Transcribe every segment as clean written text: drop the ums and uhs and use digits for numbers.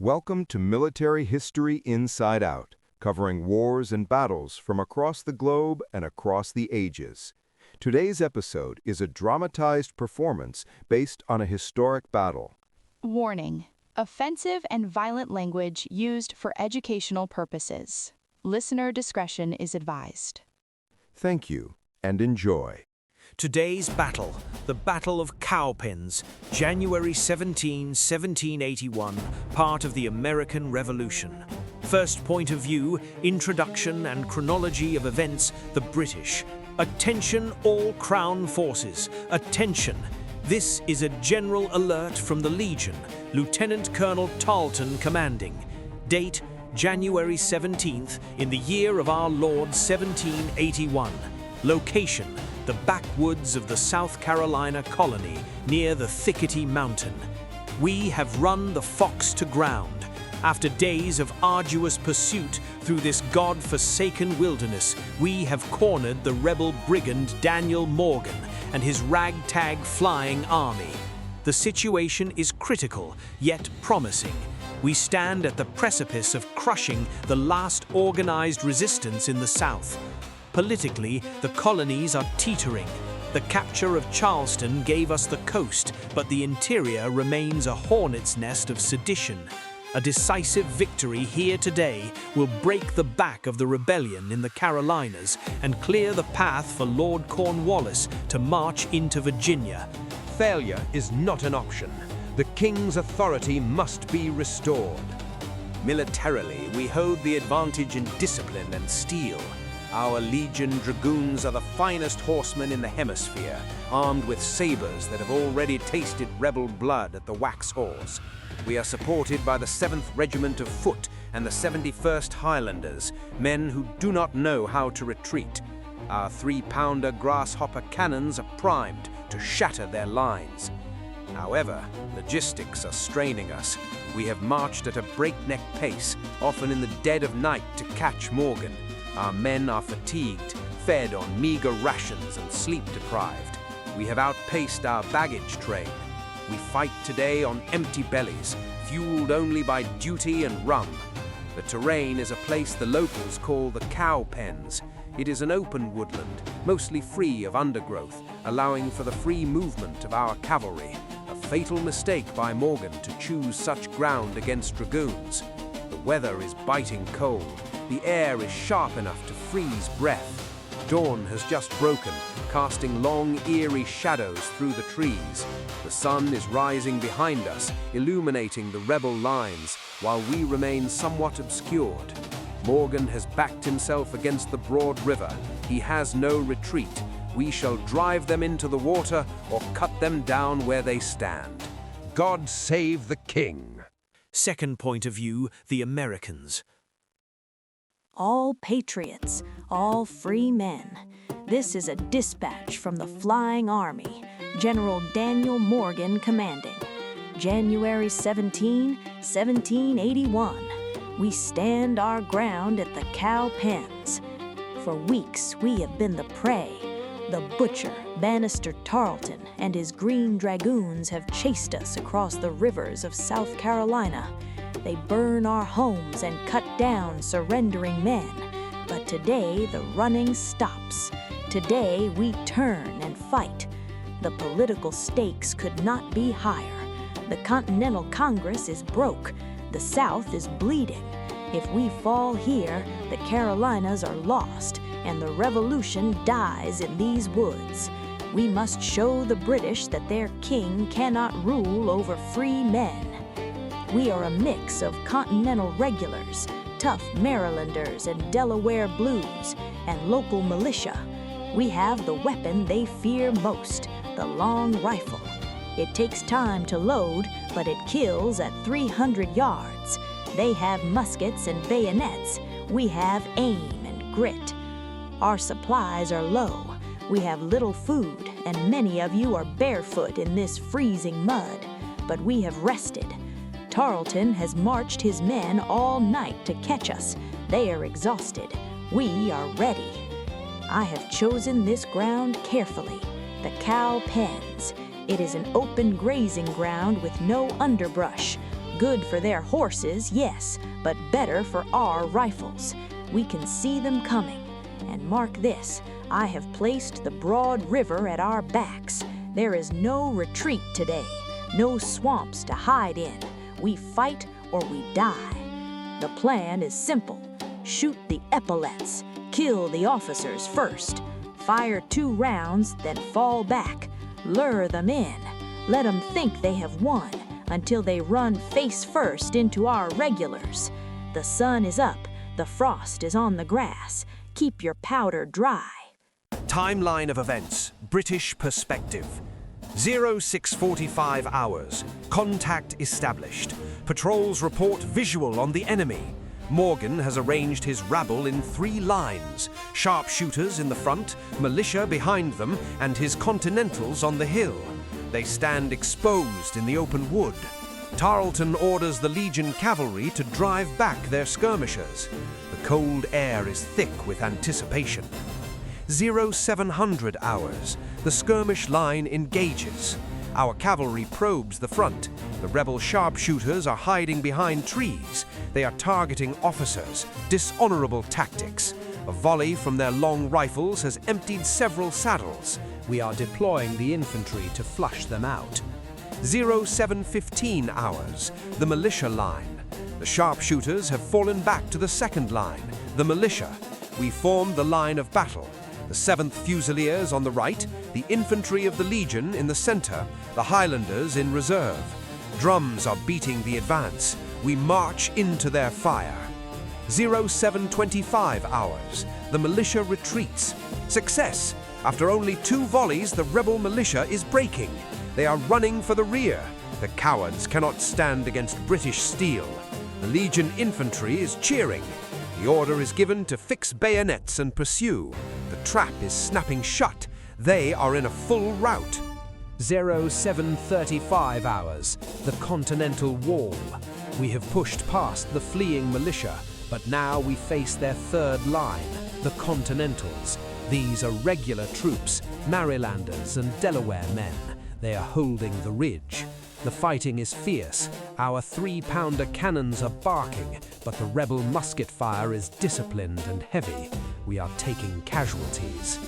Welcome to Military History Inside Out, covering wars and battles from across the globe and across the ages. Today's episode is a dramatized performance based on a historic battle. Warning: offensive and violent language used for educational purposes. Listener discretion is advised. Thank you, and enjoy. Today's battle, the Battle of Cowpens, January 17, 1781, part of the American Revolution. First point of view, introduction and chronology of events, the British. Attention all Crown forces, attention. This is a general alert from the Legion, Lieutenant Colonel Tarleton commanding. Date, January 17th, in the year of our Lord 1781. Location, the backwoods of the South Carolina colony near the Thickety Mountain. We have run the fox to ground. After days of arduous pursuit through this God-forsaken wilderness, we have cornered the rebel brigand Daniel Morgan and his ragtag flying army. The situation is critical, yet promising. We stand at the precipice of crushing the last organized resistance in the South. Politically, the colonies are teetering. The capture of Charleston gave us the coast, but the interior remains a hornet's nest of sedition. A decisive victory here today will break the back of the rebellion in the Carolinas and clear the path for Lord Cornwallis to march into Virginia. Failure is not an option. The King's authority must be restored. Militarily, we hold the advantage in discipline and steel. Our Legion dragoons are the finest horsemen in the hemisphere, armed with sabers that have already tasted rebel blood at the Wax Horse. We are supported by the 7th Regiment of Foot and the 71st Highlanders, men who do not know how to retreat. Our 3-pounder grasshopper cannons are primed to shatter their lines. However, logistics are straining us. We have marched at a breakneck pace, often in the dead of night, to catch Morgan. Our men are fatigued, fed on meager rations and sleep-deprived. We have outpaced our baggage train. We fight today on empty bellies, fueled only by duty and rum. The terrain is a place the locals call the Cowpens. It is an open woodland, mostly free of undergrowth, allowing for the free movement of our cavalry. A fatal mistake by Morgan to choose such ground against dragoons. The weather is biting cold. The air is sharp enough to freeze breath. Dawn has just broken, casting long, eerie shadows through the trees. The sun is rising behind us, illuminating the rebel lines, while we remain somewhat obscured. Morgan has backed himself against the broad river. He has no retreat. We shall drive them into the water or cut them down where they stand. God save the King. Second point of view, the Americans. All patriots, all free men. This is a dispatch from the Flying Army, General Daniel Morgan commanding. January 17, 1781. We stand our ground at the Cowpens. For weeks we have been the prey. The butcher, Banastre Tarleton, and his green dragoons have chased us across the rivers of South Carolina. They burn our homes and cut down surrendering men. But today the running stops. Today we turn and fight. The political stakes could not be higher. The Continental Congress is broke. The South is bleeding. If we fall here, the Carolinas are lost, and the revolution dies in these woods. We must show the British that their king cannot rule over free men. We are a mix of Continental regulars, tough Marylanders and Delaware blues, and local militia. We have the weapon they fear most, the long rifle. It takes time to load, but it kills at 300 yards. They have muskets and bayonets. We have aim and grit. Our supplies are low. We have little food, and many of you are barefoot in this freezing mud. But we have rested. Tarleton has marched his men all night to catch us. They are exhausted. We are ready. I have chosen this ground carefully, the Cowpens. It is an open grazing ground with no underbrush. Good for their horses, yes, but better for our rifles. We can see them coming. And mark this, I have placed the broad river at our backs. There is no retreat today, no swamps to hide in. We fight or we die. The plan is simple. Shoot the epaulets, kill the officers first, fire 2 rounds, then fall back, lure them in, let them think they have won until they run face first into our regulars. The sun is up, the frost is on the grass. Keep your powder dry. Timeline of events, British perspective. 0645 hours, contact established. Patrols report visual on the enemy. Morgan has arranged his rabble in 3 lines. Sharpshooters in the front, militia behind them, and his Continentals on the hill. They stand exposed in the open wood. Tarleton orders the Legion cavalry to drive back their skirmishers. The cold air is thick with anticipation. 0700 hours, the skirmish line engages. Our cavalry probes the front. The rebel sharpshooters are hiding behind trees. They are targeting officers. Dishonorable tactics. A volley from their long rifles has emptied several saddles. We are deploying the infantry to flush them out. 0715 hours, the militia line. The sharpshooters have fallen back to the second line, the militia. We form the line of battle. The 7th Fusiliers on the right, the infantry of the Legion in the center, the Highlanders in reserve. Drums are beating the advance. We march into their fire. 0725 hours, the militia retreats. Success! After only 2 volleys, the rebel militia is breaking. They are running for the rear. The cowards cannot stand against British steel. The Legion infantry is cheering. The order is given to fix bayonets and pursue. The trap is snapping shut. They are in a full rout. 0735 hours, the Continental Wall. We have pushed past the fleeing militia, but now we face their 3rd line, the Continentals. These are regular troops, Marylanders and Delaware men. They are holding the ridge. The fighting is fierce. Our 3-pounder cannons are barking, but the rebel musket fire is disciplined and heavy. We are taking casualties.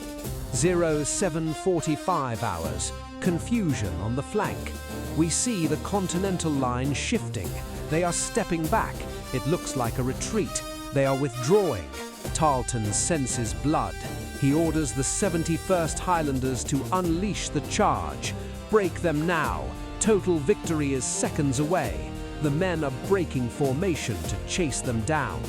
0745 hours, confusion on the flank. We see the Continental line shifting. They are stepping back. It looks like a retreat. They are withdrawing. Tarleton senses blood. He orders the 71st Highlanders to unleash the charge. Break them now. Total victory is seconds away. The men are breaking formation to chase them down.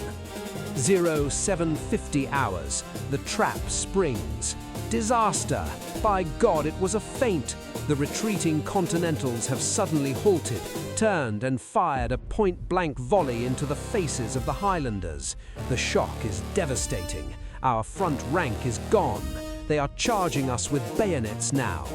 0750 hours. The trap springs. Disaster! By God, it was a feint. The retreating Continentals have suddenly halted, turned and fired a point-blank volley into the faces of the Highlanders. The shock is devastating. Our front rank is gone. They are charging us with bayonets now.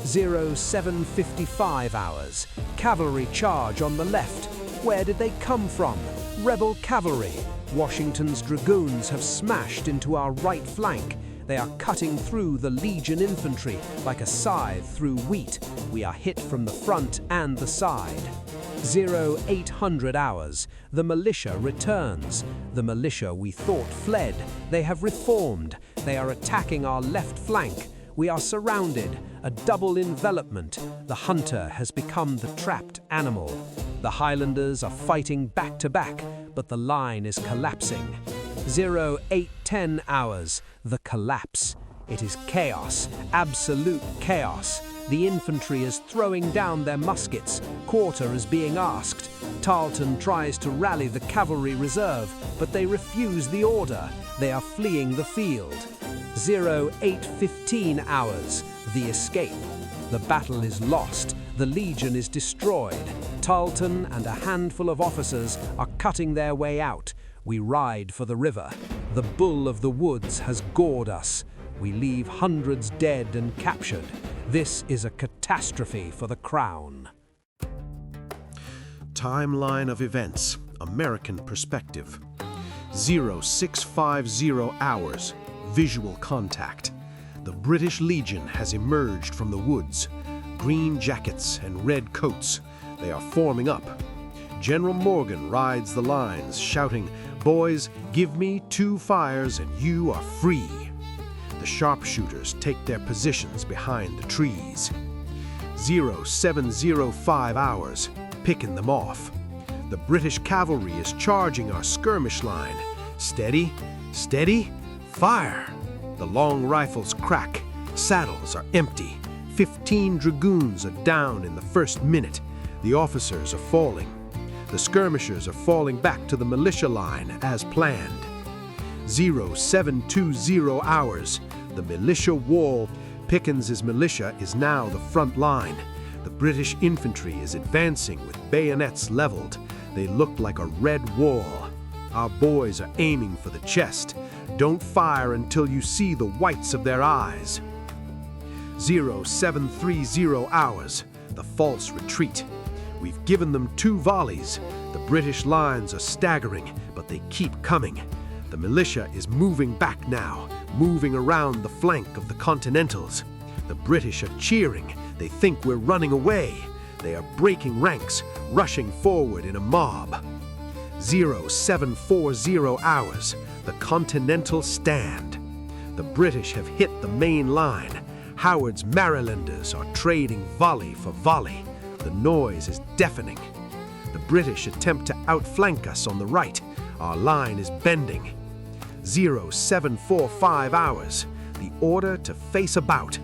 0755 hours. Cavalry charge on the left. Where did they come from? Rebel cavalry. Washington's dragoons have smashed into our right flank. They are cutting through the Legion infantry like a scythe through wheat. We are hit from the front and the side. 0800 hours. The militia returns. The militia we thought fled. They have reformed. They are attacking our left flank. We are surrounded. A double envelopment. The hunter has become the trapped animal. The Highlanders are fighting back to back, but the line is collapsing. 0810 hours. The collapse. It is chaos, absolute chaos. The infantry is throwing down their muskets. Quarter is being asked. Tarleton tries to rally the cavalry reserve, but they refuse the order. They are fleeing the field. 0815 hours. The escape. The battle is lost. The Legion is destroyed. Tarleton and a handful of officers are cutting their way out. We ride for the river. The bull of the woods has gored us. We leave hundreds dead and captured. This is a catastrophe for the Crown. Timeline of events, American perspective. 0650 hours, visual contact. The British Legion has emerged from the woods. Green jackets and red coats. They are forming up. General Morgan rides the lines, shouting, "Boys, give me 2 fires and you are free." The sharpshooters take their positions behind the trees. 0705 hours, picking them off. The British cavalry is charging our skirmish line. Steady, steady, fire! The long rifles crack, saddles are empty. 15 dragoons are down in the first minute. The officers are falling. The skirmishers are falling back to the militia line as planned. 0720 hours, the militia wall. Pickens's militia is now the front line. The British infantry is advancing with bayonets leveled. They look like a red wall. Our boys are aiming for the chest. Don't fire until you see the whites of their eyes. 0730 hours, the false retreat. We've given them 2 volleys. The British lines are staggering, but they keep coming. The militia is moving back now, moving around the flank of the Continentals. The British are cheering. They think we're running away. They are breaking ranks, rushing forward in a mob. 0740 hours, the Continental stand. The British have hit the main line. Howard's Marylanders are trading volley for volley. The noise is deafening. The British attempt to outflank us on the right. Our line is bending. 0745 hours, the order to face about.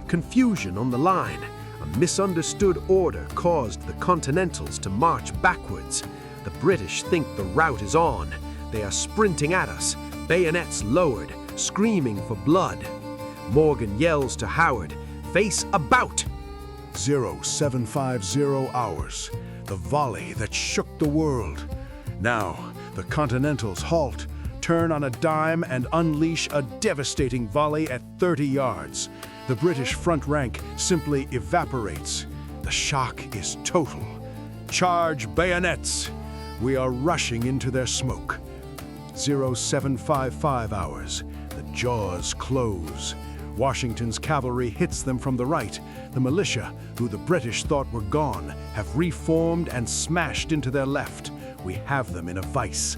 Confusion on the line. A misunderstood order caused the Continentals to march backwards. The British think the rout is on. They are sprinting at us, bayonets lowered, screaming for blood. Morgan yells to Howard, "Face about!" 0750 hours, the volley that shook the world. Now, the Continentals halt, turn on a dime and unleash a devastating volley at 30 yards. The British front rank simply evaporates. The shock is total. Charge bayonets! We are rushing into their smoke. 0755 hours, the jaws close. Washington's cavalry hits them from the right. The militia, who the British thought were gone, have reformed and smashed into their left. We have them in a vice.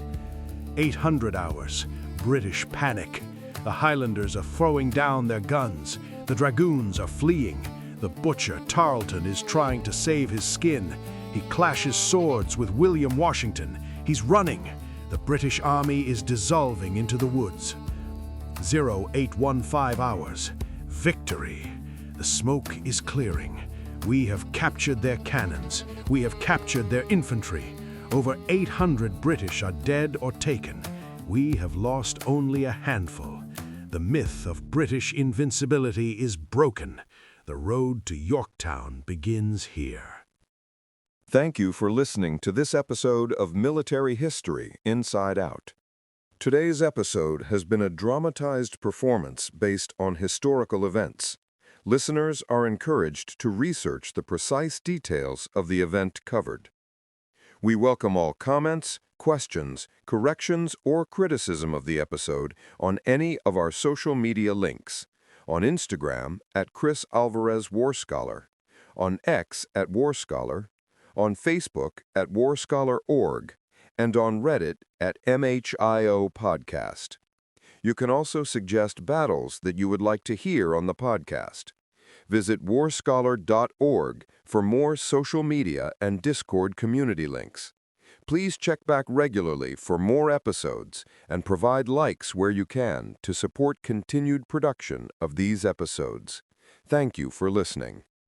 800 hours, British panic. The Highlanders are throwing down their guns. The dragoons are fleeing. The butcher Tarleton is trying to save his skin. He clashes swords with William Washington. He's running. The British army is dissolving into the woods. 0815 hours. Victory. The smoke is clearing. We have captured their cannons. We have captured their infantry. Over 800 British are dead or taken. We have lost only a handful. The myth of British invincibility is broken. The road to Yorktown begins here. Thank you for listening to this episode of Military History Inside Out. Today's episode has been a dramatized performance based on historical events. Listeners are encouraged to research the precise details of the event covered. We welcome all comments, questions, corrections, or criticism of the episode on any of our social media links. On Instagram at Chris Alvarez War Scholar, on X at War Scholar, on Facebook at warscholar.org, and on Reddit at MHIO Podcast. You can also suggest battles that you would like to hear on the podcast. Visit warscholar.org for more social media and Discord community links. Please check back regularly for more episodes and provide likes where you can to support continued production of these episodes. Thank you for listening.